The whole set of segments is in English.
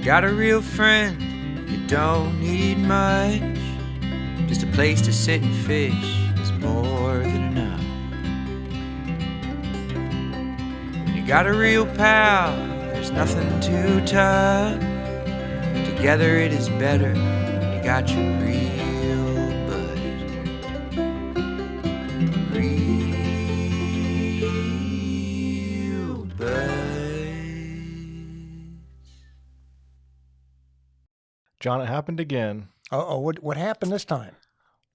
got a real friend, you don't need much. Just a place to sit and fish is more than enough. When you got a real pal, there's nothing too tough. Together it is better when you got your real bud. Real bud. John, it happened again. Uh-oh, what happened this time?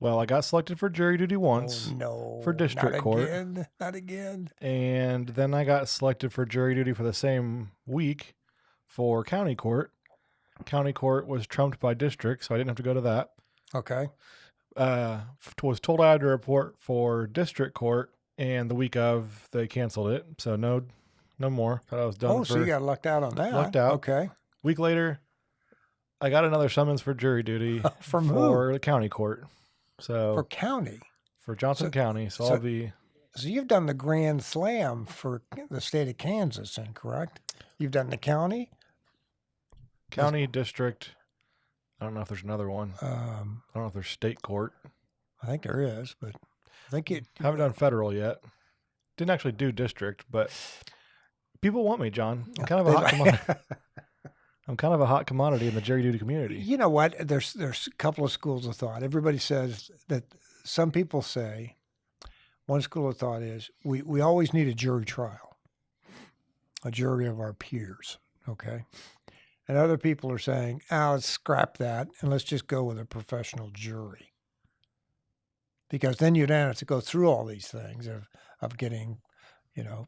Well, I got selected for jury duty once. Oh, no. For district court. Not again. And then I got selected for jury duty for the same week for county court. County court was trumped by district, so I didn't have to go to that. Okay. Was told I had to report for district court, and the week of, they canceled it. So no more. Thought I was done. So you got lucked out on that. Lucked out. Okay. Week later, I got another summons for jury duty From for who? the county court. So For county. for Johnson County. So I'll be. So you've done the Grand Slam for the state of Kansas, then, correct? You've done the county? County, district. I don't know if there's another one. I don't know if there's state court. I think there is, but I think it. Haven't done federal yet. Didn't actually do district, but people want me, John. I'm kind of a hot commodity. I'm kind of a hot commodity in the jury duty community. You know what? There's a couple of schools of thought. Everybody says that. Some people say one school of thought is we always need a jury trial, a jury of our peers. Okay. And other people are saying, let's scrap that and let's just go with a professional jury. Because then you'd have to go through all these things of getting, How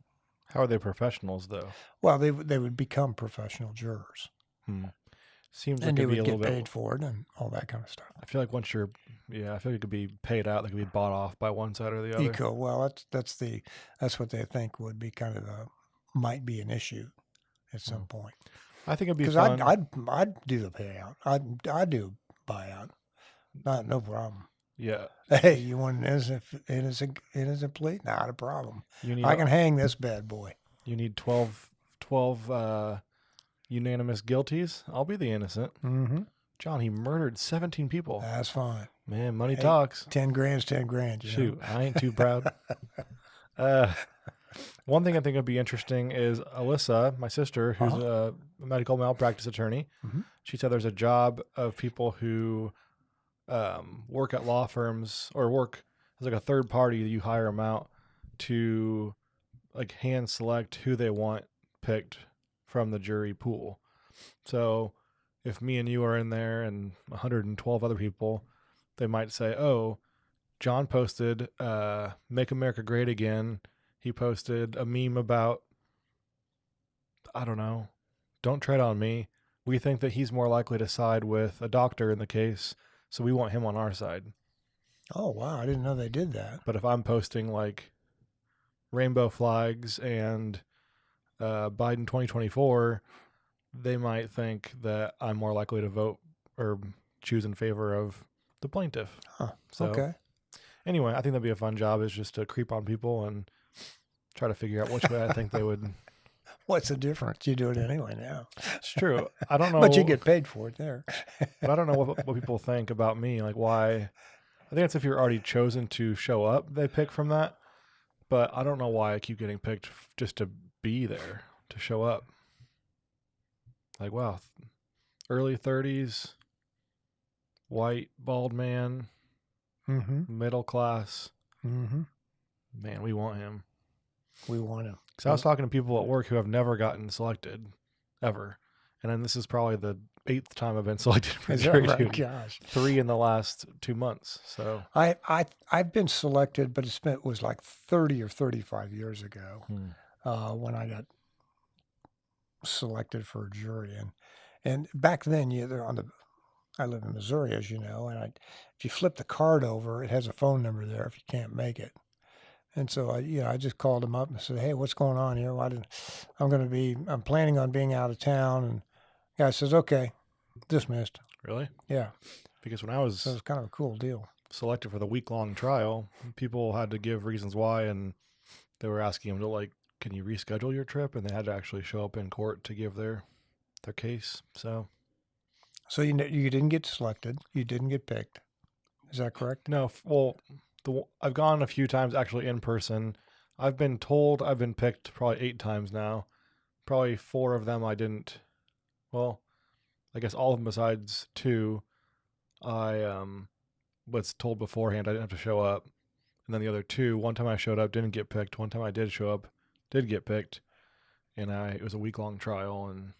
are they professionals, though? well, they would become professional jurors. Seems like And they it'd be a would little get bit. paid for it and all that kind of stuff. I feel like once you're, I feel like it could be paid out. They could be bought off by one side or the other. Eco, well, that's what they think would be kind of might be an issue at some point. I think it'd be Because fun. I'd do the payout. I'd do buyout. No problem. Yeah. Hey, you want an innocent plea? Not a problem. I can hang this bad boy. You need 12 unanimous guilties. I'll be the innocent. Mm-hmm. John, he murdered 17 people. That's fine. Man, money talks. 10 grand's 10 grand. Shoot, I ain't too proud. One thing I think would be interesting is Alyssa, my sister, who's a medical malpractice attorney. Mm-hmm. She said there's a job of people who work at law firms or work as like a third party that you hire them out to like hand select who they want picked from the jury pool. So if me and you are in there and 112 other people, they might say, oh, John posted Make America Great Again. He posted a meme about, I don't know, don't tread on me. We think that he's more likely to side with a doctor in the case, so we want him on our side. Oh, wow. I didn't know they did that. But if I'm posting like rainbow flags and Biden 2024, they might think that I'm more likely to vote or choose in favor of the plaintiff. Huh. So, Okay. Anyway, I think that'd be a fun job, is just to creep on people and try to figure out which way I think they would. What's the difference? You do it anyway now. It's true. I don't know. But you get paid for it there. But I don't know what people think about me. Like why. I think it's if you're already chosen to show up, they pick from that. But I don't know why I keep getting picked just to be there, to show up. Like, wow, early 30s, white, bald man, middle class. Mm-hmm. Man, we want him. We want him. Because I was talking to people at work who have never gotten selected, ever. And then this is probably the 8th time I've been selected for jury duty. Gosh. 3 in the last 2 months. So I've been selected, but it was like 30 or 35 years ago when I got selected for a jury. And back then, I live in Missouri, as you know, and if you flip the card over, it has a phone number there if you can't make it. And so I just called him up and said, "Hey, what's going on here? I'm planning on being out of town." And the guy says, "Okay, dismissed." really? Yeah. Because when I was So it was kind of a cool deal. selected for the week-long trial, people had to give reasons why, and they were asking him to, like, can you reschedule your trip? And they had to actually show up in court to give their their case. So So you didn't get selected. You didn't get picked. Is that correct? no, well, I've gone a few times actually in person. I've been told I've been picked probably 8 times now. Probably 4 of them I didn't. Well, I guess all of them besides 2, I was told beforehand I didn't have to show up. And then the other 2, one time I showed up, didn't get picked. One time I did show up, did get picked. And it was a week-long trial, and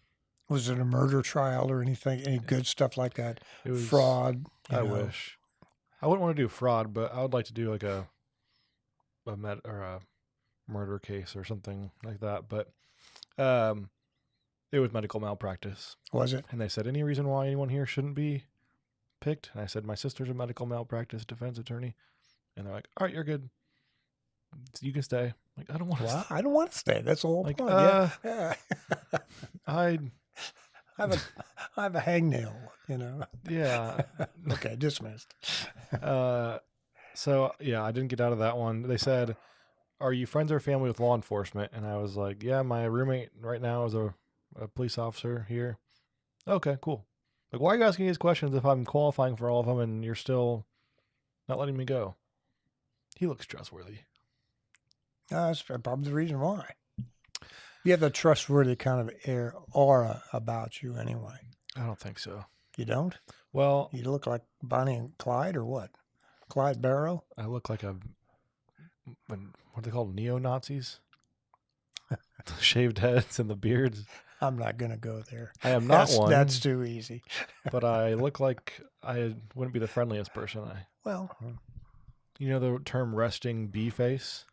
Was it a murder trial or anything? Any good stuff like that? it was Fraud? I wish. I wouldn't want to do fraud, but I would like to do like a murder case or something like that. But it was medical malpractice. Was it? And they said, any reason why anyone here shouldn't be picked? And I said, my sister's a medical malpractice defense attorney. And they're like, all right, you're good. You can stay. Like, I don't want to Well, I don't want to stay. That's the whole Like, point. Yeah. I I have a hangnail, yeah. Okay, dismissed. So yeah, I didn't get out of that one. They said, are you friends or family with law enforcement? And I was like, yeah, my roommate right now is a police officer here. Okay, cool. Like, why are you asking these questions if I'm qualifying for all of them and you're still not letting me go? He looks trustworthy. That's probably the reason why. You have a trustworthy kind of aura about you anyway. I don't think so. You don't? Well, You look like Bonnie and Clyde or what? Clyde Barrow? I look like what are they called? Neo-Nazis? The shaved heads and the beards. I'm not going to go there. I am not one. That's too easy. But I look like I wouldn't be the friendliest person. Well, You know the term resting bee face?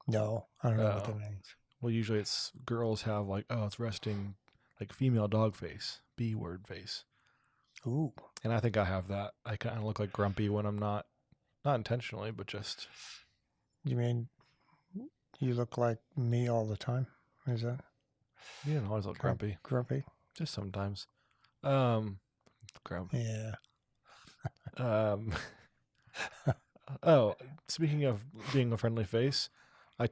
no, I don't know what Oh. that means. Well, usually it's girls have like, oh, it's resting like female dog face, B word face. Ooh. And I think I have that. I kind of look like grumpy when I'm not intentionally, but just, You mean you look like me all the time? Is that you don't always look grumpy. grumpy? Just sometimes. Grumpy. Yeah. Oh, speaking of being a friendly face, I'm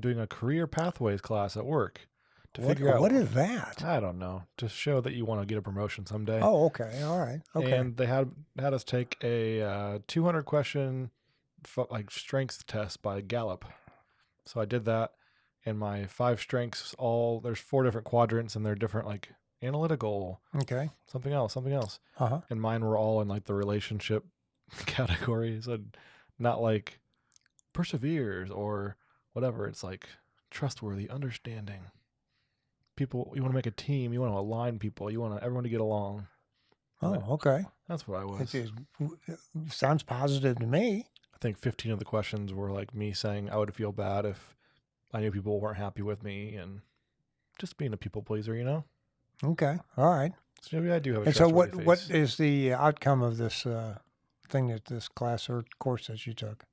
doing a career pathways class at work to figure out what is that? I don't know, to show that you want to get a promotion someday. Oh, okay. All right. Okay. And they had us take a 200 question like strength test by Gallup. So I did that, and my 5 strengths there's 4 different quadrants, and they're different like analytical, Okay. something else, Uh-huh. and mine were all in like the relationship category. So not like perseveres or whatever. It's like trustworthy, understanding. People, you want to make a team, you want to align people, you want everyone to get along. Oh, Right. okay. That's what I was. It sounds positive to me. I think 15 of the questions were like me saying I would feel bad if I knew people weren't happy with me, and just being a people pleaser, you know? Okay. All right. So maybe I do have a And so trustworthy what face. is the outcome of this thing that this class or course that you took?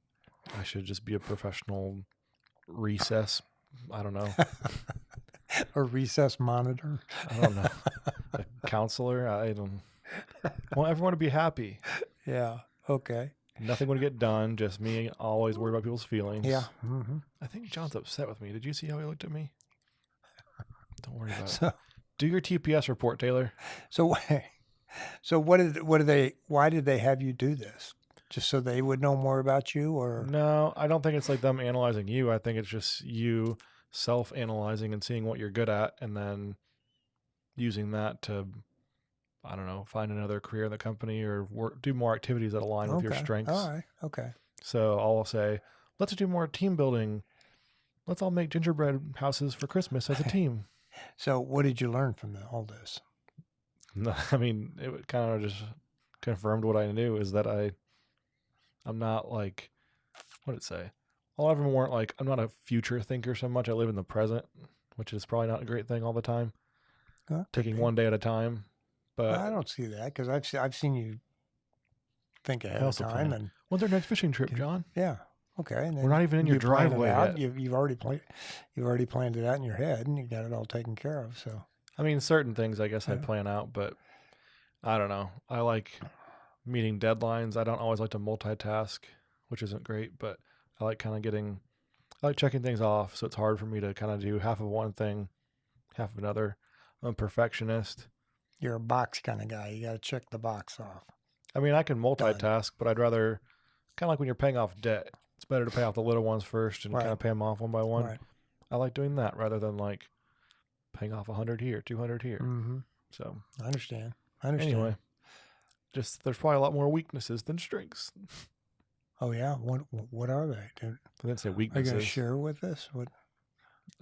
I should just be a professional recess. I don't know. A recess monitor? I don't know. A counselor. I don't want everyone to be happy. Yeah. Okay. Nothing would get done. Just me always worried about people's feelings. Yeah. Mm-hmm. I think John's upset with me. Did you see how he looked at me? Don't worry about it. So, Do your TPS report, Taylor. so why did they have you do this? Just so they would know more about you, or? No, I don't think it's like them analyzing you. I think it's just you self-analyzing and seeing what you're good at, and then using that to, I don't know, find another career in the company or do more activities that align with your Okay. strengths. All right. Okay. So I'll say, let's do more team building. Let's all make gingerbread houses for Christmas as a team. So what did you learn from all this? No, I mean, it kind of just confirmed what I knew, is that I'm not like, what did it say? All of them weren't like, I'm not a future thinker so much. I live in the present, which is probably not a great thing all the time. Taking one day at a time. But I don't see that because I've seen you think ahead I of also time, plan. and When's our next fishing trip, John? yeah, okay. And We're not even in your you plan it driveway out. yet. You've already planned it out in your head, and you got it all taken care of. So I mean, certain things I guess I Yeah. plan out, but I don't know. I like meeting deadlines. I don't always like to multitask, which isn't great, but I like checking things off. So it's hard for me to kind of do half of one thing, half of another. I'm a perfectionist. You're a box kind of guy. You got to check the box off. I mean, I can multitask, but I'd rather, kind of like when you're paying off debt, it's better to pay off the little ones first and Right. kind of pay them off one by one. Right. I like doing that rather than like paying off 100 here, 200 here. Mm-hmm. So I understand. anyway, just there's probably a lot more weaknesses than strengths. Oh yeah. What are they? Dude? I didn't say Are you weaknesses. going to share with us what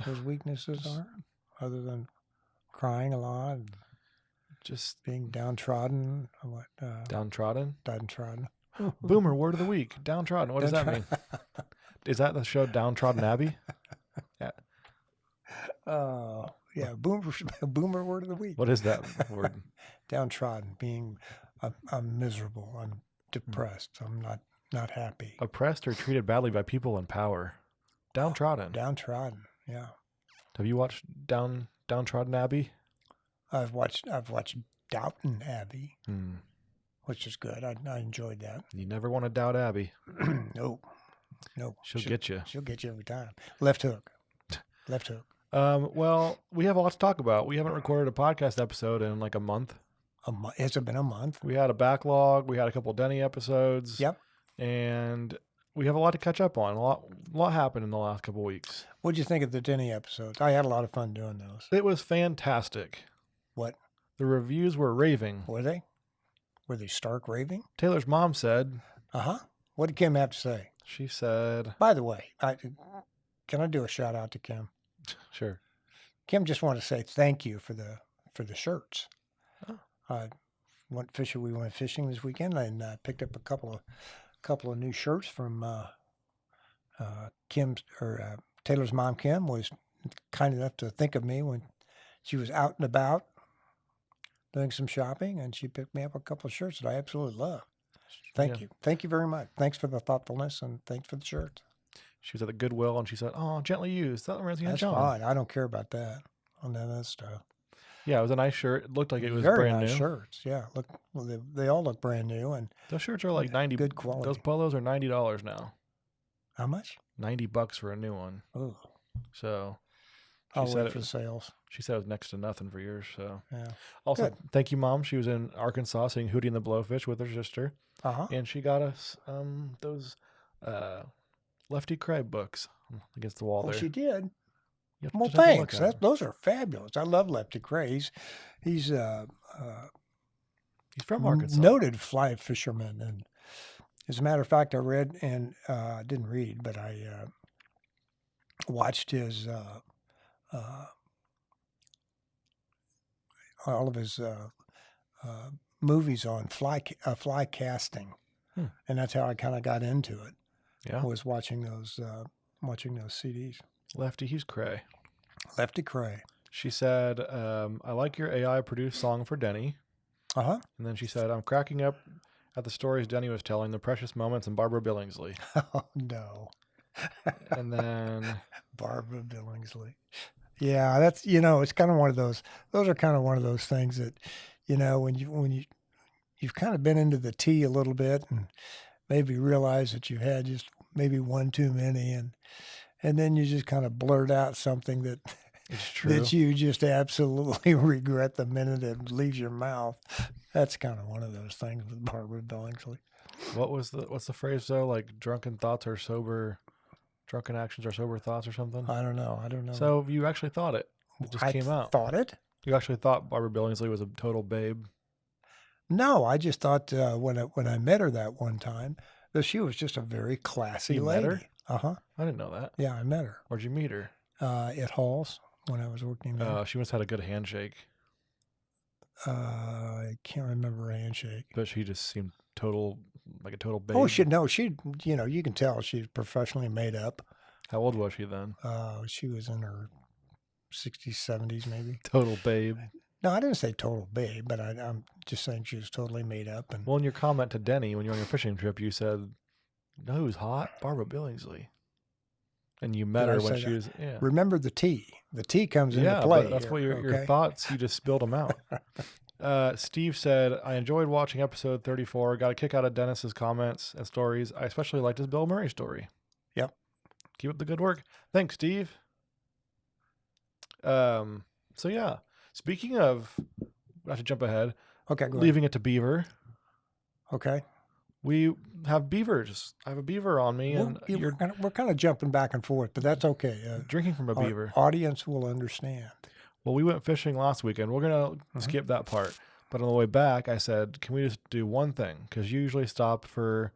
those weaknesses are, other than crying a lot, and Just being downtrodden? What? downtrodden. Downtrodden. Boomer word of the week. Downtrodden. What does that mean? Is that the show Downtrodden Abbey? Yeah. Oh yeah. Boomer word of the week. What is that word? Downtrodden. Being, I'm miserable. I'm depressed. I'm not happy. Oppressed or treated badly by people in power. Downtrodden. Downtrodden. Yeah. Have you watched Downtrodden Abbey? I've watched Downton Abbey, Hmm. which is good. I enjoyed that. You never want to doubt Abby. Nope. She'll get you. She'll get you every time. Left hook. Well, we have a lot to talk about. We haven't recorded a podcast episode in like a month. Has it been a month? We had a backlog. We had a couple of Denny episodes. Yep. And we have a lot to catch up on. A lot happened in the last couple of weeks. What'd you think of the Denny episodes? I had a lot of fun doing those. It was fantastic. What? The reviews were raving. Were they? Were they stark raving? Taylor's mom said. Uh-huh. What did Kim have to say? She said. By the way, can I do a shout out to Kim? Sure. Kim just wanted to say thank you for the shirts. Oh. We went fishing this weekend and picked up a couple of new shirts from Taylor's mom. Kim was kind enough to think of me when she was out and about doing some shopping, and she picked me up a couple of shirts that I absolutely love. Thank you very much. Thanks for the thoughtfulness, and thanks for the shirts. She was at the Goodwill and she said, "Oh, gently used. That reminds me of That's John." fine. I don't care about that. On that other stuff. Yeah, it was a nice shirt. It looked like it was Very brand nice new. shirts. Yeah, they all look brand new, and Those shirts are like 90. good quality. Those polos are $90 now. How much? $90 for a new one. Oh, So I'll said wait for the sales. she said it was next to nothing for years. So Yeah. also, Good. thank you, Mom. She was in Arkansas seeing Hootie and the Blowfish with her sister, Uh-huh. and she got us those Lefty Craig books against the wall Well, there. she did. You have to Well, just have a look thanks. at 'em. Those are fabulous. I love Lefty Cray. He's He's from Arkansas. noted fly fisherman, and as a matter of fact, I read and didn't read, but I watched his all of his movies on fly casting, and that's how I kind of got into it. Yeah, Was watching those CDs. Lefty, he's cray. Lefty Cray. She said, "I like your AI produced song for Denny." Uh-huh. And then she said, "I'm cracking up at the stories Denny was telling, the precious moments in Barbara Billingsley." Oh, no. And then Barbara Billingsley. Yeah, that's, it's kind of one of those are kind of one of those things that, when you've kind of been into the tea a little bit and maybe realize that you've had just maybe one too many, and then you just kind of blurt out something that it's true. that you just absolutely regret the minute it leaves your mouth. That's kind of one of those things with Barbara Billingsley. What's the phrase though? Like drunken actions are sober thoughts or something? I don't know. So you actually thought it. It just came out. Thought it? You actually thought Barbara Billingsley was a total babe. No, I just thought when I met her that one time that she was just a very classy You lady. met her? Uh-huh. I didn't know that. Yeah, I met her Where'd you meet her? at Hall's when I was working there. She must have had a good handshake, I can't remember her handshake. but she just seemed like a total babe. Oh, she you can tell she's professionally made up. How old was she then? She was in her 60s, 70s maybe. Total babe. No, I didn't say total babe, but I'm just saying she was totally made up. And Well, in your comment to Denny when you were on your fishing trip, you said, "You know who's hot? Barbara Billingsley." And you met Did I her when say she that? was, yeah. remember the tea. The tea comes into Yeah, play. but that's here, what your okay? thoughts, you just spilled them out. Steve said, "I enjoyed watching episode 34. Got a kick out of Dennis's comments and stories. I especially liked his Bill Murray story." Yep. Keep up the good work. Thanks, Steve. So yeah, Speaking of, not to jump ahead, Okay, go ahead. leaving it to Beaver. Okay. We have beavers. I have a beaver on me, and you're We're kind of jumping back and forth, but that's okay. drinking from a Our beaver. audience will understand. Well, we went fishing last weekend. We're going to skip that part. But on the way back, I said, can we just do one thing? Because you usually stop for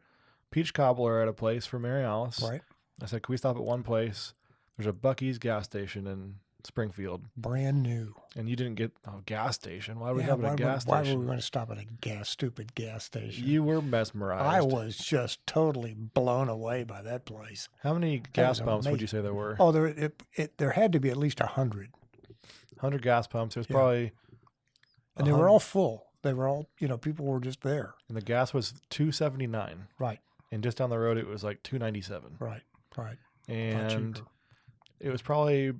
peach cobbler at a place for Mary Alice. Right. I said, can we stop at one place? There's a Buc-ees gas station in Springfield. Brand new. And you didn't get a gas station. Why would we have at a gas why station? were we going to stop at a stupid gas station? You were mesmerized. I was just totally blown away by that place. How many gas pumps would you say there were? Oh, there had to be at least 100. 100 gas pumps. It was probably... And they were all full. They were all, people were just there. And the gas was $2.79. Right. And just down the road, it was like $2.97. Right. And it was probably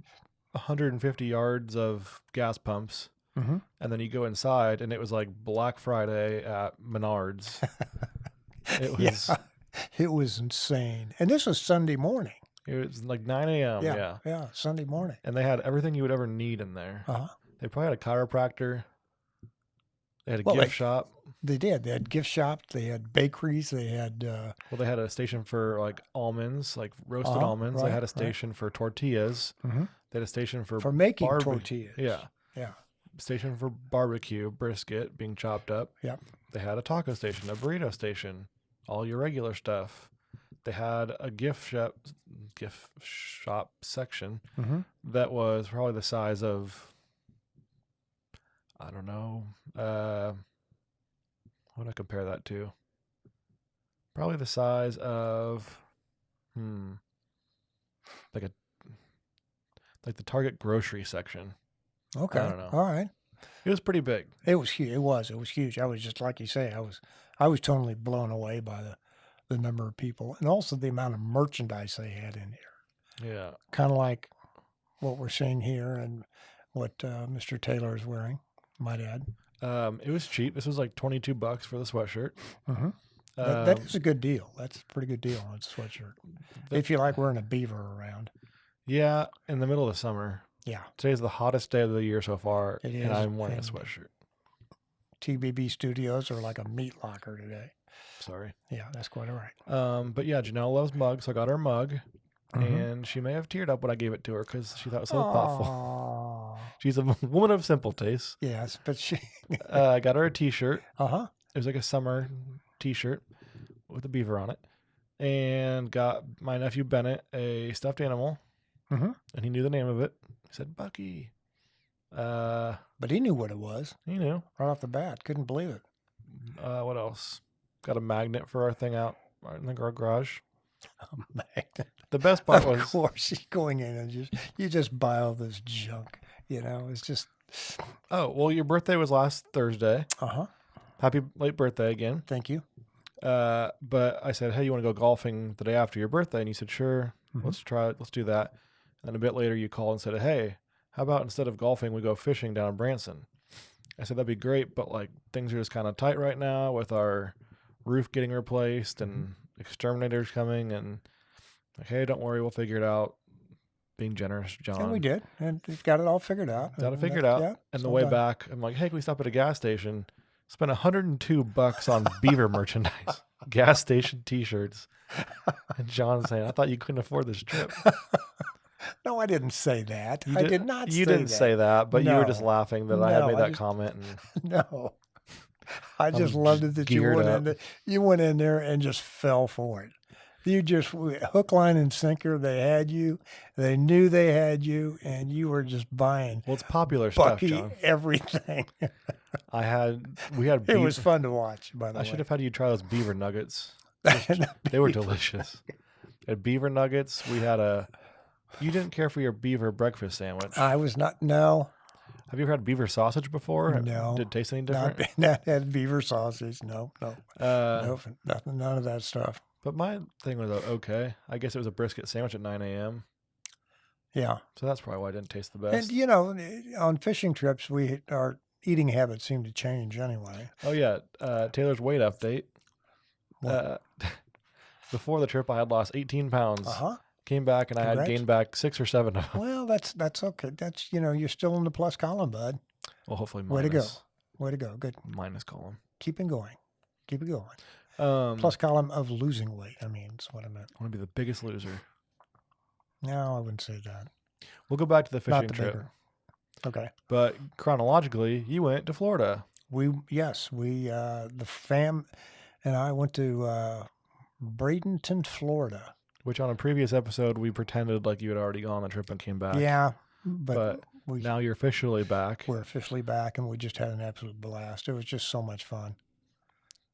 150 yards of gas pumps. Mm-hmm. And then you go inside, and it was like Black Friday at Menards. It was insane. And this was Sunday morning. It was like 9 a.m. Yeah, Sunday morning. And they had everything you would ever need in there. Uh-huh. They probably had a chiropractor. They had a gift shop. They did. They had gift shops. They had bakeries. They had... they had a station for like almonds, like roasted almonds. They had a station for tortillas. Mm-hmm. They had a station for making tortillas. Yeah. Yeah. Station for barbecue, brisket being chopped up. Yep. They had a taco station, a burrito station, all your regular stuff. They had a gift shop section that was probably the size of, I don't know, what would I compare that to? Probably the size of, like the Target grocery section. Okay. I don't know. All right. It was pretty big. It was huge. It was huge. I was just like you say. I was totally blown away by the number of people and also the amount of merchandise they had in here. Yeah. Kind of like what we're seeing here and what Mr. Taylor is wearing. Might add. It was cheap. This was like $22 for the sweatshirt. Mm-hmm. That is a good deal. That's a pretty good deal on a sweatshirt. If you like wearing a beaver around. Yeah, in the middle of the summer. Yeah. Today's the hottest day of the year so far, It is, and I'm wearing a sweatshirt. TBB Studios are like a meat locker today. Sorry. Yeah, that's quite all right. But yeah, Janelle loves mugs, so I got her a mug, and she may have teared up when I gave it to her because she thought it was so thoughtful. She's a woman of simple tastes. Yes, but she... I got her a T-shirt. Uh-huh. It was like a summer T-shirt with a beaver on it, and got my nephew Bennett a stuffed animal, and he knew the name of it. He said, Buc-ee. But he knew what it was. He knew. Right off the bat. Couldn't believe it. What else? Got a magnet for our thing out in the garage. A magnet. The best part was... Of course, she's going in and you just buy all this junk. It's just... Oh, well, your birthday was last Thursday. Uh-huh. Happy late birthday again. Thank you. But I said, hey, you want to go golfing the day after your birthday? And you said, sure, let's try it. Let's do that. And then a bit later you called and said, hey, how about instead of golfing, we go fishing down in Branson? I said, that'd be great, but like things are just kind of tight right now with our roof getting replaced and exterminators coming. And like, hey, don't worry, we'll figure it out. Being generous, John. And we did. And we've got it all figured out. Got it figured out. Yeah, and the way back, I'm like, hey, can we stop at a gas station? Spent $102 on Beaver merchandise, gas station T-shirts. And John's saying, I thought you couldn't afford this trip. No, I didn't say that. I did not say that. You didn't say that, but you were just laughing that I had made that comment. And no. I just loved it that you went in there and just fell for it. You just hook, line, and sinker. They had you. They knew they had you, and you were just buying. Well, it's popular stuff, Buc-ee, John. everything. We had. It was fun to watch. By the way, I should have had you try those Beaver nuggets. They were delicious. At Beaver nuggets, we had You didn't care for your Beaver breakfast sandwich. I was not. No. Have you ever had Beaver sausage before? No. Did it taste any different? Not had Beaver sausage. No. Nothing. None of that stuff. But my thing was okay. I guess it was a brisket sandwich at 9 a.m. Yeah. So that's probably why I didn't taste the best. And, on fishing trips, our eating habits seem to change anyway. Oh, yeah. Taylor's weight update. Before the trip, I had lost 18 pounds. Uh-huh. Came back, and I had gained back 6 or 7 of them. Well, that's okay. That's, you're still in the plus column, bud. Well, hopefully Way to go. minus. Way to go. Good. Minus column. Keep it going. Keep it going. Plus, Plus column of losing weight. I mean, that's what I meant. I want to be the biggest loser. No, I wouldn't say that. We'll go back to the fishing Not the trip. bigger. Okay. But chronologically, you went to Florida. The fam and I went to Bradenton, Florida. Which on a previous episode, we pretended like you had already gone on the trip and came back. Yeah, but now you're officially back. We're officially back, and we just had an absolute blast. It was just so much fun.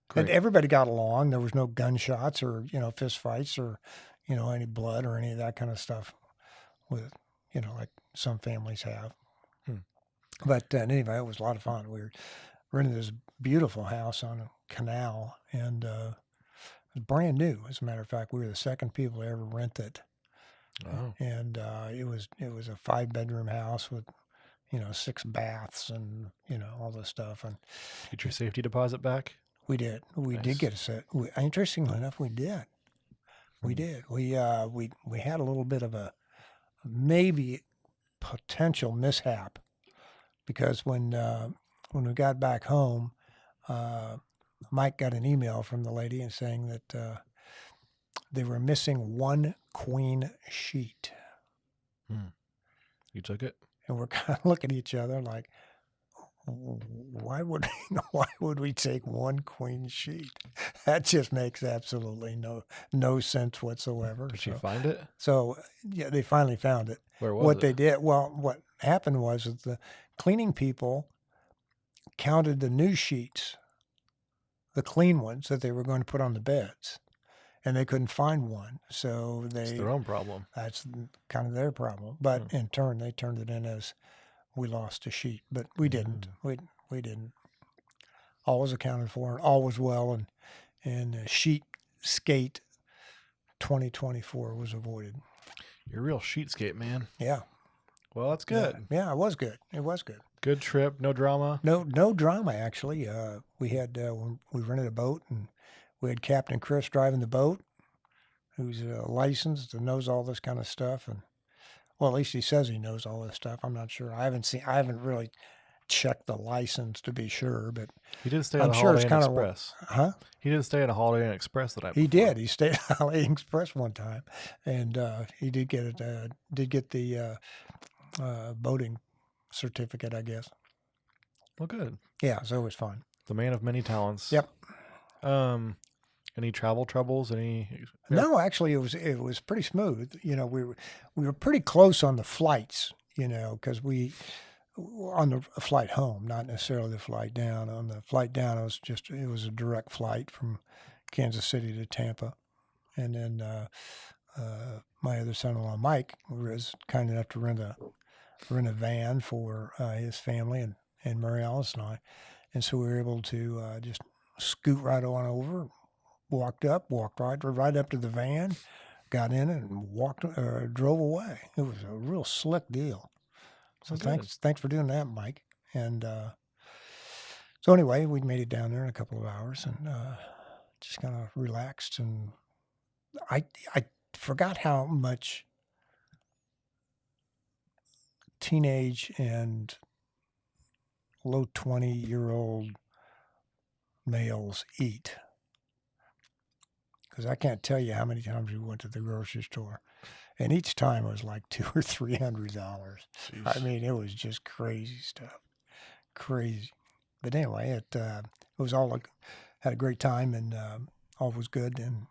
Great. And everybody got along. There was no gunshots or, fist fights or, any blood or any of that kind of stuff with, like some families have. But anyway, it was a lot of fun. We were renting this beautiful house on a canal, and it was brand new. As a matter of fact, we were the second people to ever rent it. Oh. And it was a 5-bedroom house with, 6 baths and, all this stuff. And Get your safety deposit back? we did. We did get a set. Interestingly enough, we did. We did. We had a little bit of a maybe potential mishap because when we got back home, Mike got an email from the lady and saying that they were missing 1 queen sheet. You took it? And we're kind of looking at each other like, why would we take 1 queen sheet? That just makes absolutely no sense whatsoever. Did you find it? So yeah, they finally found it. Where was What it? they did, what happened was that the cleaning people counted the new sheets, the clean ones that they were going to put on the beds, and they couldn't find one. So It's their own problem. that's kind of their problem. But in turn, they turned it in as we lost a sheet, but we didn't. We didn't. All was accounted for, and all was well, and sheet skate 2024 was avoided. You're a real sheetscape, man. Yeah. Well, that's good. Yeah, it was good. It was good. Good trip, no drama. No drama actually. We had we rented a boat, and we had Captain Chris driving the boat, who's licensed and knows all this kind of stuff, and well, at least he says he knows all this stuff. I'm not sure. I haven't really checked the license to be sure, but He did stay at I'm a sure Holiday it's Inn kind of Express. huh? He did stay at a Holiday Inn Express that I He did. He stayed at Holiday Inn Express one time, and he did get it. Did get the boating certificate, I guess. Well, good. Yeah, so it was fun. The man of many talents. Yep. Any travel troubles? No, actually, it was pretty smooth. We were pretty close on the flights. Because we on the flight home, not necessarily the flight down. On the flight down, it was a direct flight from Kansas City to Tampa, and then my other son-in-law Mike was kind enough to rent a van for his family and Mary Alice and I, and so we were able to just scoot right on over. Walked right up to the van, got in it, and drove away. It was a real slick deal. So thanks for doing that, Mike. And so anyway, we made it down there in a couple of hours and just kind of relaxed. And I forgot how much teenage and low 20-year-old males eat. Because I can't tell you how many times we went to the grocery store, and each time it was like $200 or $300. I mean, it was just crazy stuff, crazy. But anyway, it was all had a great time, and all was good, and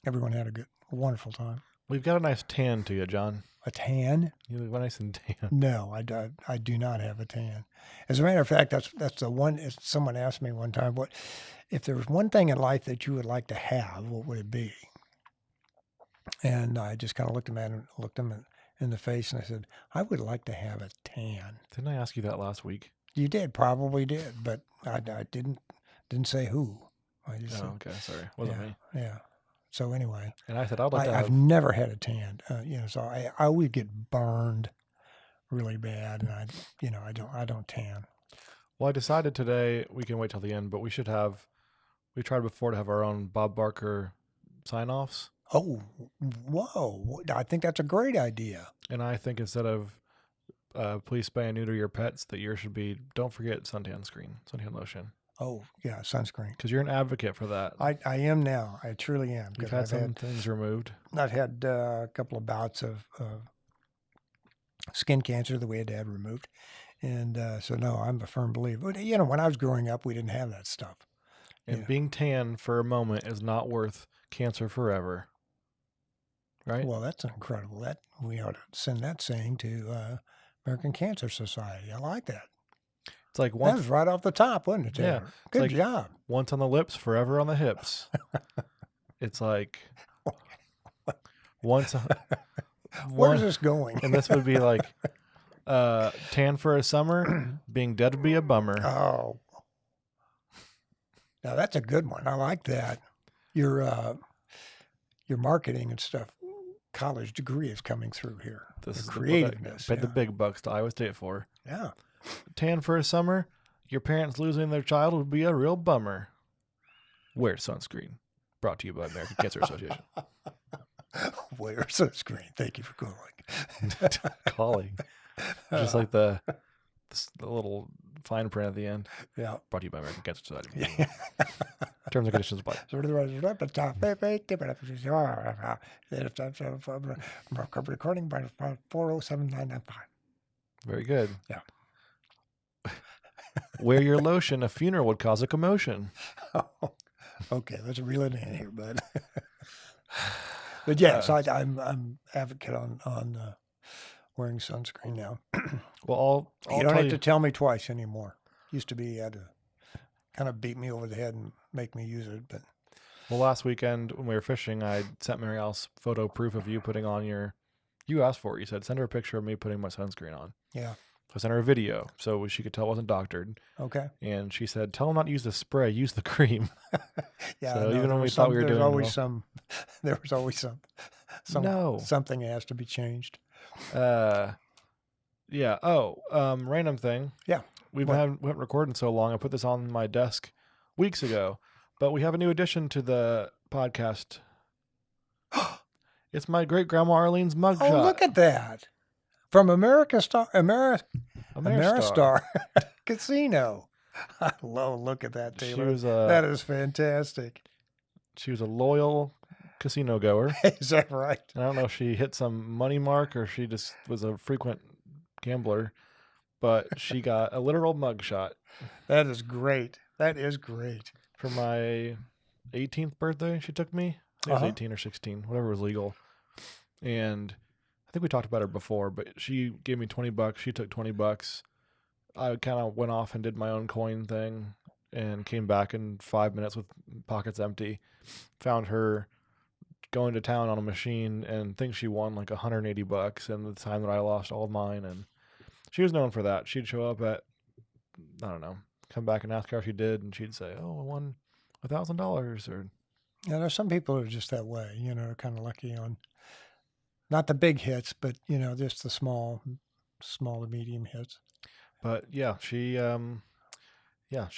everyone had a wonderful time. We've got a nice tan to you, John. A tan? You look nice and tan. No, I do not have a tan. As a matter of fact, that's the one. Someone asked me one time, what if there was one thing in life that you would like to have, what would it be? And I just kind of looked him in the face, and I said, I would like to have a tan. Didn't I ask you that last week? You probably did, but I didn't say who. I just said, okay, sorry, wasn't me. Yeah. So anyway, and I said I'd like to have. I've never had a tan, so I always get burned really bad, and I don't tan. Well, I decided today we can wait till the end, but we should have. We tried before to have our own Bob Barker sign-offs. Oh, whoa! I think that's a great idea. And I think instead of please spay and neuter your pets, that yours should be, don't forget suntan lotion. Oh, yeah, sunscreen. Because you're an advocate for that. I am now. I truly am. You've 'cause had things removed. I've had a couple of bouts of skin cancer that we had to have removed. And so, no, I'm a firm believer. But, when I was growing up, we didn't have that stuff. And being tan for a moment is not worth cancer forever. Right? Well, that's incredible. That we ought to send that saying to American Cancer Society. I like that. It's like That was right off the top, wasn't it, Taylor? Yeah. Good job. Once on the lips, forever on the hips. It's like once. Where's this going? And this would be like tan for a summer, being dead would be a bummer. Oh. Now, that's a good one. I like that. Your marketing and stuff, college degree is coming through here. This is creativeness. Paid the big bucks to Iowa State for. Yeah. Tan for a summer, your parents losing their child would be a real bummer. Wear sunscreen. Brought to you by American Cancer Association. Wear sunscreen. Thank you for calling. Calling. Just like the little fine print at the end. Yeah. Brought to you by American Cancer Society. Yeah. Terms and conditions apply. Recording by 407-995. Very good. Yeah. Wear your lotion. A funeral would cause a commotion. Oh, okay, let's reel it in here, bud. But yes, I'm advocate on wearing sunscreen now. Well, you don't have to tell me twice anymore. Used to be you had to kind of beat me over the head and make me use it, but well, last weekend when we were fishing, I sent Mary Alice photo proof of you putting on you asked for it. You said, send her a picture of me putting my sunscreen on. Yeah. So I sent her a video so she could tell it wasn't doctored. Okay. And she said, tell them not to use the spray, use the cream. Yeah. So even when we thought we were doing there was always something has to be changed. Yeah. Oh, random thing. Yeah. We haven't recorded so long. I put this on my desk weeks ago, but we have a new addition to the podcast. It's my great grandma Arlene's mugshot. Oh, look at that! From Ameristar Casino. Look at that, Taylor. That is fantastic. She was a loyal casino goer. Is that right? I don't know if she hit some money mark or she just was a frequent gambler, but she got a literal mugshot. That is great. That is great. For my 18th birthday, she took me. I think it was 18 or 16, whatever was legal. And I think we talked about her before, but she gave me $20. She took $20. I kind of went off and did my own coin thing and came back in 5 minutes with pockets empty. Found her going to town on a machine and think she won like $180 in the time that I lost all of mine. And she was known for that. She'd show up at, I don't know, come back and ask her how she did, and she'd say, "Oh, I won $1,000." Or yeah, there's some people who are just that way. Kind of lucky on not the big hits, but just the small to medium hits. But yeah, she'll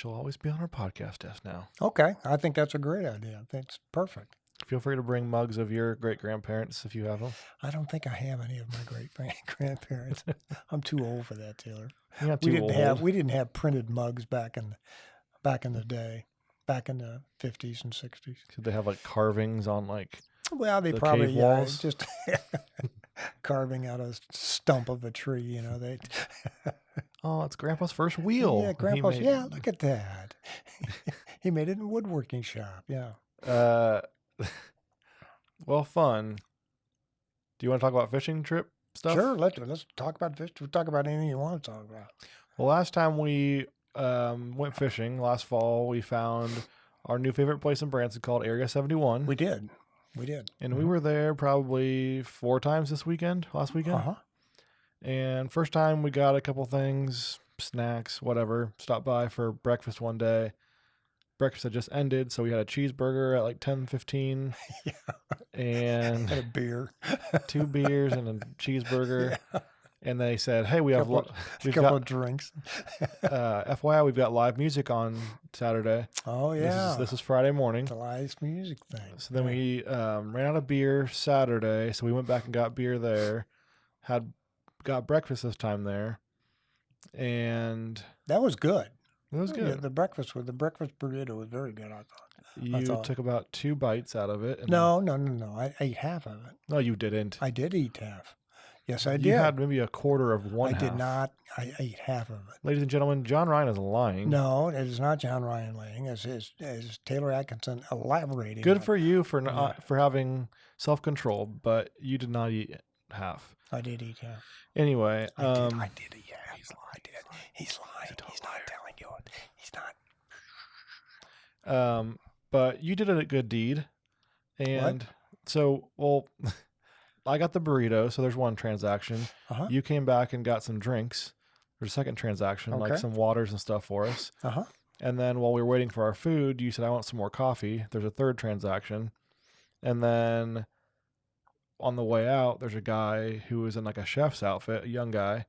always be on our podcast desk now. Okay, I think that's a great idea. I think it's perfect. Feel free to bring mugs of your great-grandparents if you have them. I don't think I have any of my great-grandparents. I'm too old for that, Taylor. You're not too old. We didn't have printed mugs back in the day, back in the 50s and 60s. Did they have like carvings on like? Well, they the probably cave walls? Just carving out a stump of a tree. They. Oh, it's Grandpa's first wheel. Yeah, Grandpa's. Yeah, look at that. He made it in a woodworking shop. Yeah. Well, fun. Do you want to talk about fishing trip stuff? Sure. Let's talk about fish. We'll talk about anything you want to talk about. Well, last time we went fishing last fall, we found our new favorite place in Branson called Area 71. We did. And we were there probably 4 times last weekend. Uh-huh. And first time we got a couple things, snacks, whatever. Stopped by for breakfast one day. Breakfast had just ended, so we had a cheeseburger at like 10:15. Yeah. And had a beer. 2 beers and a cheeseburger. Yeah. And they said, "Hey, we have a couple of drinks. FYI, we've got live music on Saturday." Oh yeah, this is Friday morning. The live music thing. So then we ran out of beer Saturday, so we went back and got beer there. Had got breakfast this time there, and That was good. it was Yeah, good. the breakfast burrito was very good, I thought. You thought- took about 2 bites out of it. And No. I ate half of it. No, you didn't. I did eat half. Yes, I You did. had maybe a quarter of one I half. did not. I ate half of it. Ladies and gentlemen, John Ryan is lying. No, it is not John Ryan Lang. It's Taylor Atkinson elaborating. Good on for you for Yeah. not, for having self-control, but you did not eat half. it. I did eat half. Anyway, I did eat half. I did. He's lying. He's not telling you it. He's not. but you did a good deed. And so, well, I got the burrito, so there's one transaction. Uh-huh. You came back and got some drinks. There's a second transaction, like Okay. some waters and stuff for us. Uh-huh. And then while we were waiting for our food, you said, I want some more coffee. There's a third transaction. And then on the way out, there's a guy who was in like a chef's outfit, a young guy,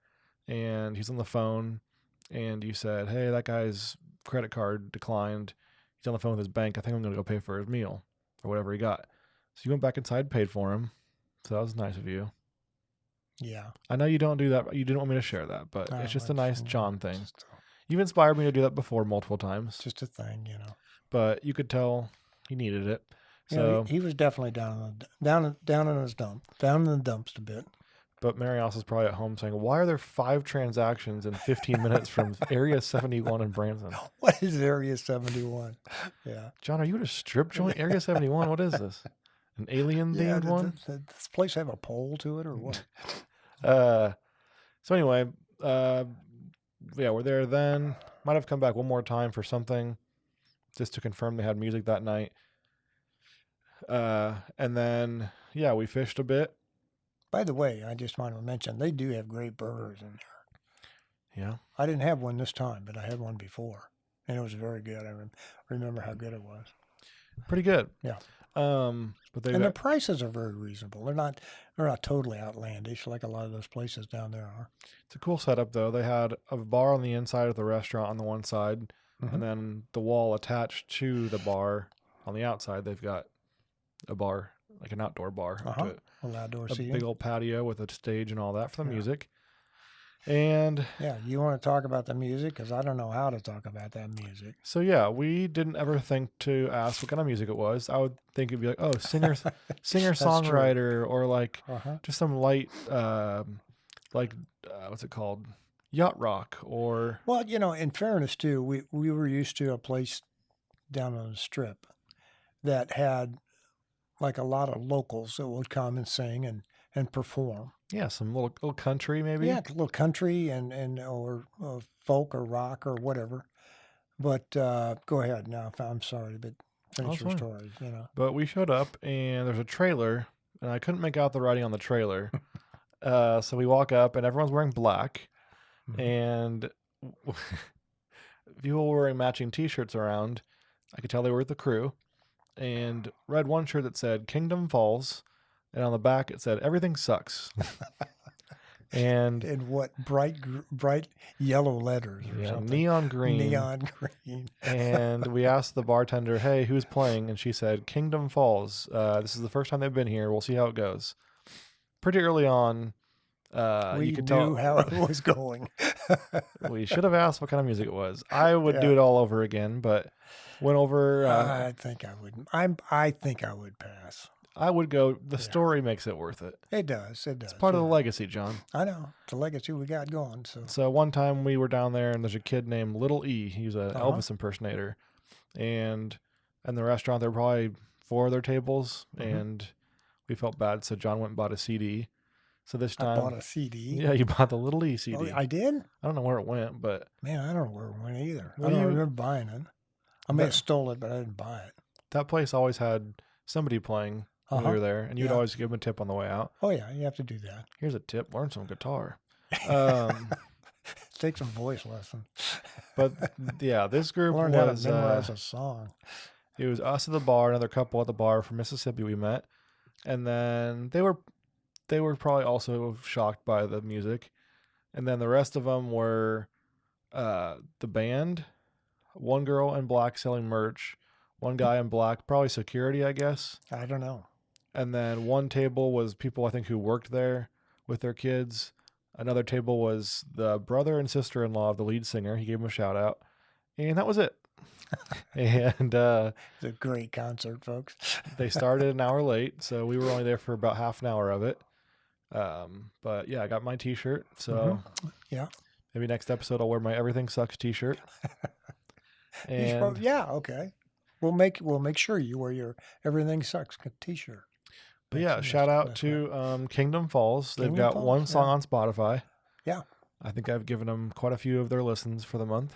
and he's on the phone. And you said, hey, that guy's credit card declined. He's on the phone with his bank. I think I'm going to go pay for his meal or whatever he got. So you went back inside, paid for him. So that was nice of you. Yeah. I know you don't do that. You didn't want me to share that, but it's just a nice John thing. You've inspired me to do that before multiple times, Just a thing, you know. but you could tell he needed it. Yeah, So, he was definitely down in his dump, down in the dumps a bit. but Mary Alice is probably at home saying, why are there 5 transactions in 15 minutes from Area 71 in Branson? What is Area 71? Yeah. John, are you at a strip joint? Area 71? What is this? An alien themed one? Does this place have a pole to it or what? So anyway, yeah, we're there then. Might have come back one more time for something just to confirm they had music that night. And then, yeah, we fished a bit. By the way, I just want to mention they do have great burgers in there. Yeah. I didn't have one this time, but I had one before, and it was very good. I remember how good it was. Pretty good. Yeah. But they And the prices are very reasonable. They're not totally outlandish like a lot of those places down there are. it's a cool setup though. They had a bar on the inside of the restaurant on the one side, Mhm. and then the wall attached to the bar on the outside. They've got a bar, like an outdoor bar, Uh-huh. to it. Outdoor A seating. big old patio with a stage and all that for the Yeah. music. And Yeah, you want to talk about the music? Because I don't know how to talk about that music. so, yeah, we didn't ever think to ask what kind of music it was. I would think it'd be like, oh, singer, songwriter, or like Uh-huh. just some light, what's it called? Yacht rock or Well, in fairness, too, we were used to a place down on the strip that had like a lot of locals that would come and sing and perform. yeah, some little country maybe. Yeah, a little country and or folk or rock or whatever. But go ahead now. I'm sorry, but finish That's your fine. story. But we showed up and there's a trailer and I couldn't make out the writing on the trailer. So we walk up and everyone's wearing black Mhm. and people were wearing matching t-shirts around. I could tell they were with the crew and read one shirt that said Kingdom Falls and on the back it said everything sucks. And In what bright yellow letters or yeah, something? neon green. Neon green. And we asked the bartender, hey, who's playing? And she said, Kingdom Falls. This is the first time they've been here. We'll see how it goes. Pretty early on, We you could knew tell how it was going. we should have asked what kind of music it was. I would do Yeah. it all over again, but went over. I think I would. I think I would pass. I would go. The Yeah. story makes it worth it. It does. It does. It's part of the yeah. legacy, John. I know. It's a legacy we got going. So So one time we were down there, and there's a kid named Little E. He's an Uh-huh. Elvis impersonator, and in the restaurant there were probably 4 other tables, Mhm. and we felt bad, so John went and bought a CD. So this I time, bought a CD. yeah, you bought the Little E CD. Oh, I did? I don't know where it went, but Man, I don't know where it went either. Well, I don't you- remember buying it. I may have That- stole it, but I didn't buy it. that place always had somebody playing when we Uh-huh. were there, and you'd Yeah. always give them a tip on the way out. Oh yeah, you have to do that. Here's a tip: learn some guitar. Um, Take some voice lessons. but yeah, this group Learn how to was memorize a song. it was us at the bar, another couple at the bar from Mississippi we met, and then they were probably also shocked by the music, and then the rest of them were the band, one girl in black selling merch, one guy in black, probably security, I guess, I don't know. and then one table was people I think who worked there with their kids, Another table was the brother and sister-in-law of the lead singer. He gave him a shout out, and that was it. And It's a great concert, folks. they started an hour late, so we were only there for about half an hour of it. But yeah, I got my T-shirt. So Yeah. maybe next episode I'll wear my Everything Sucks T-shirt. And Yeah, okay. We'll make sure you wear your Everything Sucks T-shirt. but yeah, shout out to Kingdom Falls. They've Kingdom got Falls, one song on Spotify. Yeah. I think I've given them quite a few of their listens for the month.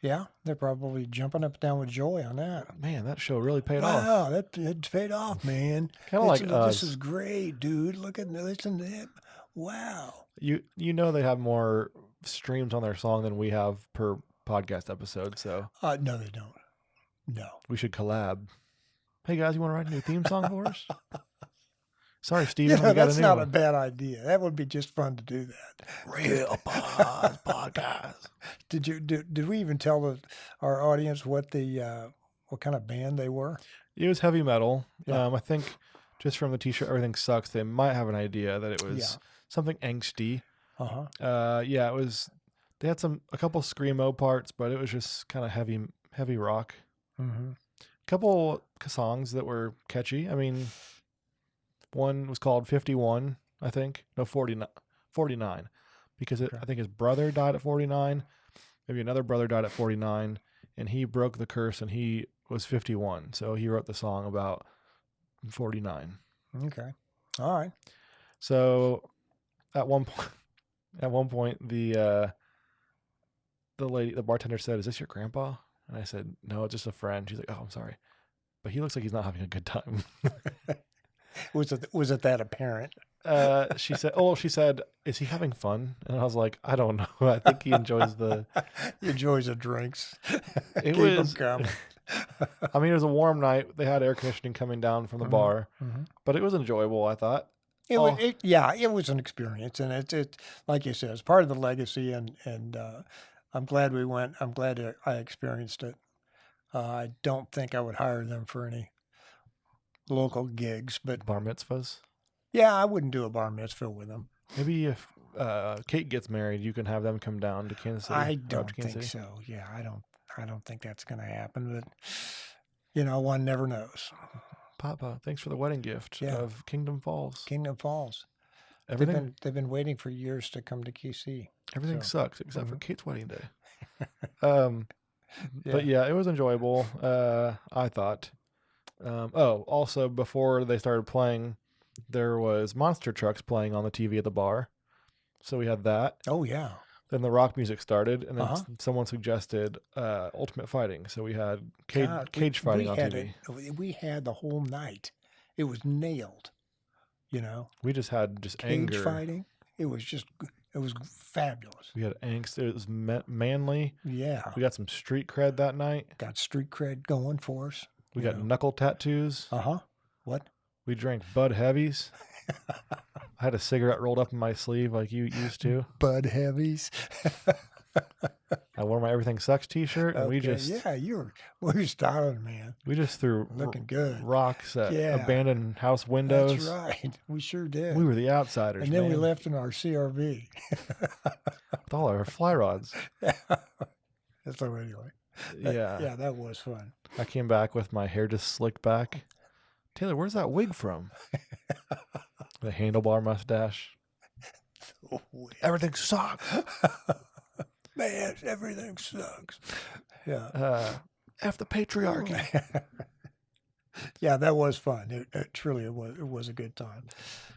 Yeah, they're probably jumping up and down with joy on that. Man, that show really paid off. Wow, it paid off, man. Kind of like This us. is great, dude. Listen to him. Wow. You know they have more streams on their song than we have per podcast episode, so No, they don't. No. we should collab. Hey guys, you want to write a new theme song for us? Sorry, Steven, we got that's a new not a one. bad idea. That would be just fun to do that. Real podcast. Did we even tell our audience what kind of band they were? It was heavy metal. Yeah. I think just from the T-shirt, Everything Sucks, they might have an idea that it was Yeah. something angsty. Uh-huh. Yeah, it was. They had a couple screamo parts, but it was just kind of heavy rock. Mm-hmm. Couple songs that were catchy. I mean, one was called 51, I think. No, 49. Because I think his brother died at 49. Maybe another brother died at 49. And he broke the curse and he was 51. So he wrote the song about 49. Okay. All right. So at one point, the bartender said, "Is this your grandpa?" And I said, "No, it's just a friend." She's like, "Oh, I'm sorry, but he looks like he's not having a good time." Was it that apparent? She said, "Is he having fun?" And I was like, "I don't know. I think he enjoys the." He enjoys the drinks. It Keep was. 'em coming. I mean, it was a warm night. They had air conditioning coming down from the bar, Mhm. but it was enjoyable. I thought. It was an experience, and it's like you said, it's part of the legacy, and I'm glad we went. I'm glad I experienced it. I don't think I would hire them for any local gigs, but Bar mitzvahs. yeah, I wouldn't do a bar mitzvah with them. Maybe if Kate gets married, you can have them come down to Kansas City. I or up don't to Kansas think City. so. Yeah, I don't think that's going to happen, but one never knows. Papa, thanks for the wedding gift Yeah. of Kingdom Falls. Kingdom Falls. Everything They've been waiting for years to come to KC. everything so- sucks except for Kate's wedding day. Yeah. But yeah, it was enjoyable. I thought. Also before they started playing, there was monster trucks playing on the TV at the bar, so we had that. Oh yeah. Then the rock music started, and then Uh-huh. someone suggested Ultimate Fighting, so we had cage we fighting on had TV. We had the whole night. It was nailed. We just had Cage anger. fighting. It was fabulous. We had angst. It was manly. Yeah. We got some street cred that night. Got street cred going for us. We got knuckle tattoos. Uh-huh. What? We drank Bud Heavies. I had a cigarette rolled up in my sleeve like you used to. Bud Heavies. I wore my Everything Sucks t-shirt, and we we're styling, man. we just threw Looking good. rocks at Yeah. abandoned house windows. That's right. We sure did. We were the outsiders, and then we man, left in our CRV. with all our fly rods. So anyway. Yeah. Yeah, that was fun. I came back with my hair just slicked back. Taylor, where's that wig from? The handlebar mustache. Everything sucks. Man, everything sucks. Yeah. F the patriarchy. Yeah, that was fun. It truly it was a good time,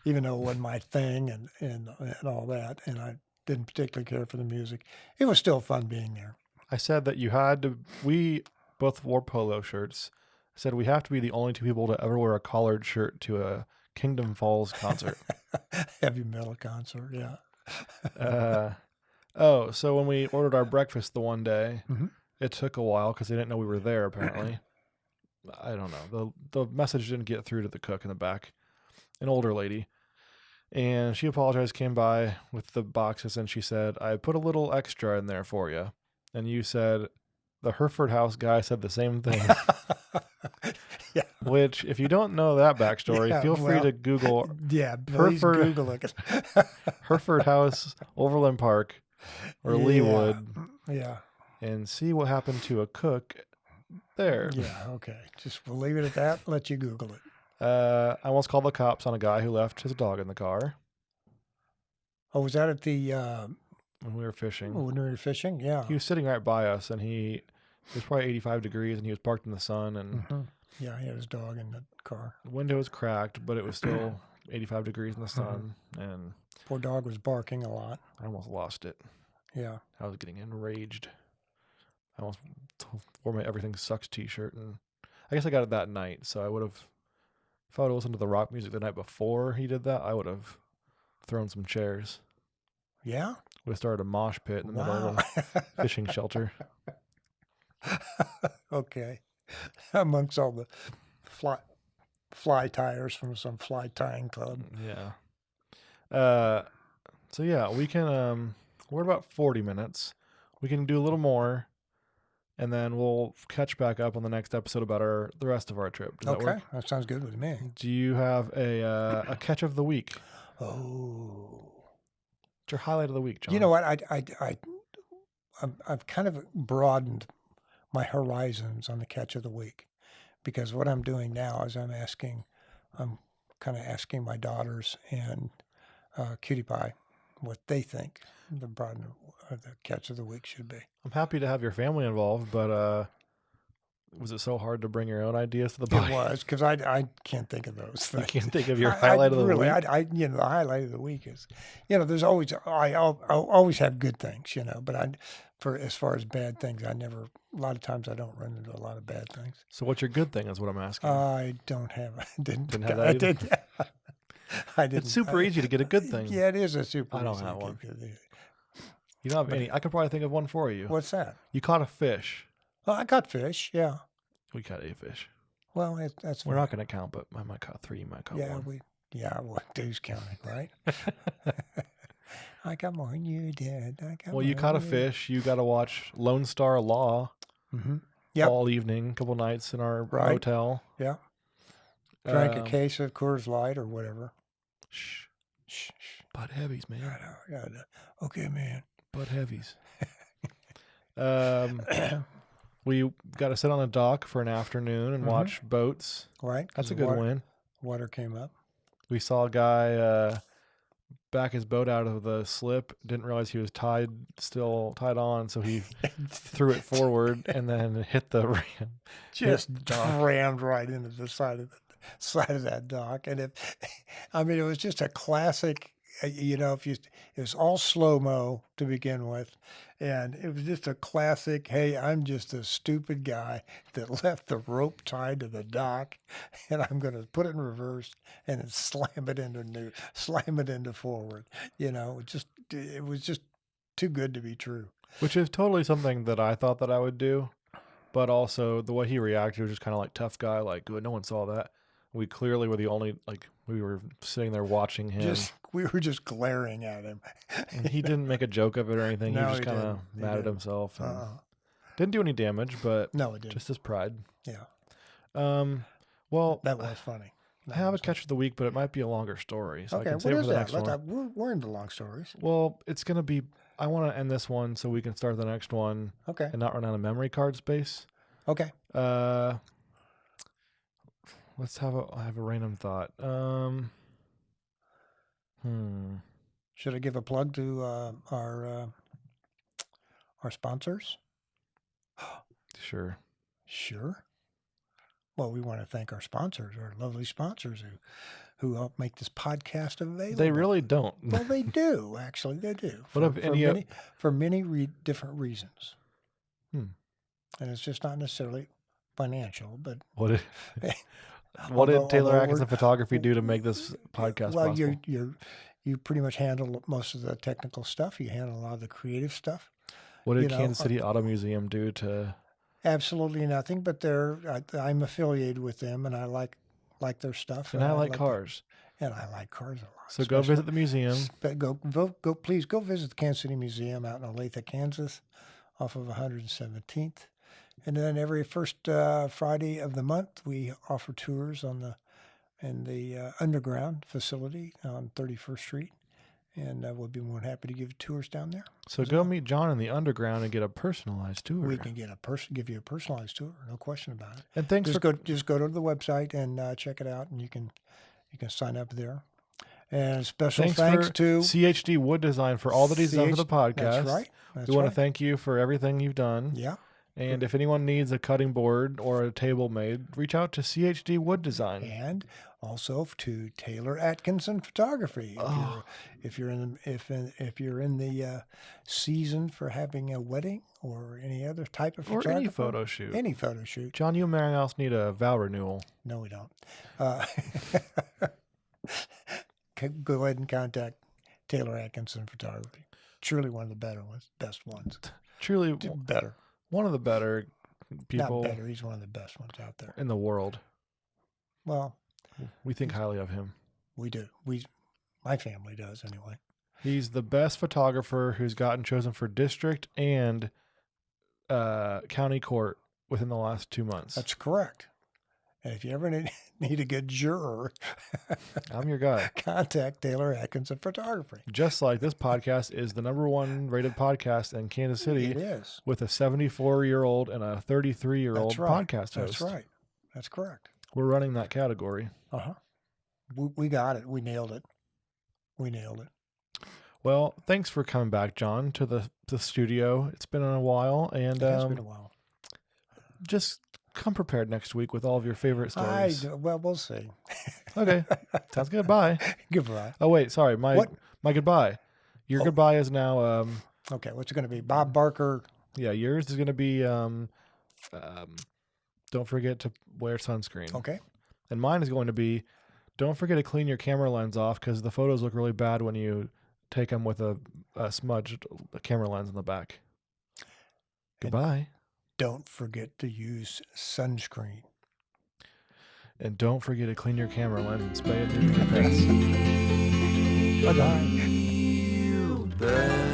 even though it wasn't my thing and all that, and I didn't particularly care for the music. It was still fun being there. I said that you had to. We both wore polo shirts. I said we have to be the only two people to ever wear a collared shirt to a Kingdom Falls concert. Heavy metal concert, yeah. So when we ordered our breakfast the one day, Mhm. it took a while because they didn't know we were there. Apparently, I don't know. The message didn't get through to the cook in the back, an older lady, and she apologized. Came by with the boxes and she said, "I put a little extra in there for you." And you said, "The Hereford House guy said the same thing." Yeah. Which, if you don't know that backstory, Yeah, feel free well, to Google Yeah, please Hereford- Google it. Hereford House, Overland Park, or Leewood, Yeah. and see what happened to a cook there. Yeah. Okay. Just we'll leave it at that. Let you Google it. I almost called the cops on a guy who left his dog in the car Oh, was that at the when we were fishing. when we were fishing? Yeah. He was sitting right by us, and it was probably 85 degrees, and he was parked in the sun, and Yeah, he had his dog in the car. the window was cracked, but it was still 85 degrees in the sun, and Poor dog was barking a lot. I almost lost it. Yeah. I was getting enraged. I almost wore my Everything Sucks t-shirt, and I guess I got it that night, so I would have, if I would have listened to the rock music the night before he did that, I would have thrown some chairs. Yeah. Would have started a mosh pit in the middle of the fishing shelter. Okay. Amongst all the fly tires from some fly tying club. Yeah. So yeah, we can, we're about 40 minutes. We can do a little more, and then we'll catch back up on the next episode about the rest of our trip. Does that Okay. work? That sounds good with me. Do you have a catch of the week? Oh. What's your highlight of the week, John? You know what? I've kind of broadened my horizons on the catch of the week, because what I'm doing now is I'm kind of asking my daughters and Cutie Pie what they think the catch of the week should be. I'm happy to have your family involved, but was it so hard to bring your own ideas to the It party? was, because I can't think of those You things. can't think of your highlight of the week? The highlight of the week is, there's always, I always have good things, but as far as bad things, a lot of times I don't run into a lot of bad things. So what's your good thing is what I'm asking. I don't have, Didn't have that either? I didn't. It's super easy to get a good thing. Yeah, it is a super I don't easy have to one. get good. You don't have any. I could probably think of one for you. What's that? You caught a fish. Oh, I caught fish, yeah. We caught a fish. Well, that's We're fine. not going to count, but I might caught 3. You might caught Yeah, 1. two's counting, right? I got more than you did. Well, you caught a fish. You got to watch Lone Star Law Mm-hmm. Yep. all evening, a couple nights in our Right. hotel. Yeah. Drank a Um, case of Coors Light or whatever. Shh. Shh, shh. Bud Heavies, man. I know. Okay, man. Bud Heavies. We got to sit on a dock for an afternoon and watch boats. Right. 'cause That's a the good win. Water came up. We saw a guy back his boat out of the slip. Didn't realize he was still tied on, so he threw it forward and then hit the ram. Just dock. rammed right into the side of that dock, and it was just a classic. It was all slow mo to begin with, and it was just a classic. Hey, I'm just a stupid guy that left the rope tied to the dock, and I'm going to put it in reverse and then slam it into forward. It was just too good to be true. Which is totally something that I thought that I would do, but also the way he reacted was just kind of like tough guy, like no one saw that. We clearly were the only, we were sitting there watching him. We were just glaring at him. And he didn't make a joke of it or anything. No, he was just he kind of didn't. He mad at didn't. himself. And didn't do any damage, but No, it didn't. just his pride. Yeah, Well, that was funny. I have a catch of the week, but it might be a longer story. So Okay, I can what save it is for the that? next one. We're into long stories. Well, it's going to be, I want to end this one so we can start the next one Okay. and not run out of memory card space. Okay. I have a random thought. Should I give a plug to our sponsors? Sure. Sure. Well, we want to thank our sponsors, our lovely sponsors who help make this podcast available. They really don't. Well, they do. Actually, they do. For many different reasons. And it's just not necessarily financial, but What did Taylor Atkinson Photography do to make this podcast possible? You pretty much handle most of the technical stuff. You handle a lot of the creative stuff. What did Kansas City Auto Museum do to? Absolutely nothing. But I'm affiliated with them, and I like their stuff. And I like cars. And I like cars a lot. So go visit the museum. Please go visit the Kansas City Museum out in Olathe, Kansas, off of 117th. And then every first Friday of the month, we offer tours in the underground facility on 31st Street. And we'll be more than happy to give tours down there. So go meet John in the underground and get a personalized tour. We can give you a personalized tour, no question about it. And thanks just go to the website and check it out, and you can sign up there. And special thanks to CHD Wood Design for all that he's done for the podcast. That's right. We want to thank you for everything you've done. Yeah. And if anyone needs a cutting board or a table made, reach out to CHD Wood Design. And also to Taylor Atkinson Photography. If you're in the season for having a wedding or any other type of photography, or any photo shoot. Any photo shoot. John, you and Mary Alice need a vow renewal. No, we don't. Go ahead and contact Taylor Atkinson Photography. Truly one of the best ones. Truly better. One of the better people. Not better. He's one of the best ones out there in the world. Well, we think highly of him. We do. My family does anyway. He's the best photographer who's gotten chosen for district and county court within the last 2 months. That's correct. And if you ever need a good juror, I'm your guy. Contact Taylor Atkinson Photography. Just like this podcast is the #1 rated podcast in Kansas City. It is. With a 74-year-old and a 33-year-old podcast host. That's right. That's correct. We're running that category. Uh-huh. We got it. We nailed it. Well, thanks for coming back, John, to the studio. It's been a while. And it has been a while. Just come prepared next week with all of your favorite stories. Well, we'll see. Okay. Sounds good. Bye. Goodbye. Oh, wait. Sorry. My goodbye. Your goodbye is now... okay. What's it going to be? Bob Barker. Yeah. Yours is going to be... don't forget to wear sunscreen. Okay. And mine is going to be... Don't forget to clean your camera lens off because the photos look really bad when you take them with a smudged camera lens in the back. Goodbye. Don't forget to use sunscreen. And don't forget to clean your camera lens and spray it through your face. Bye-bye.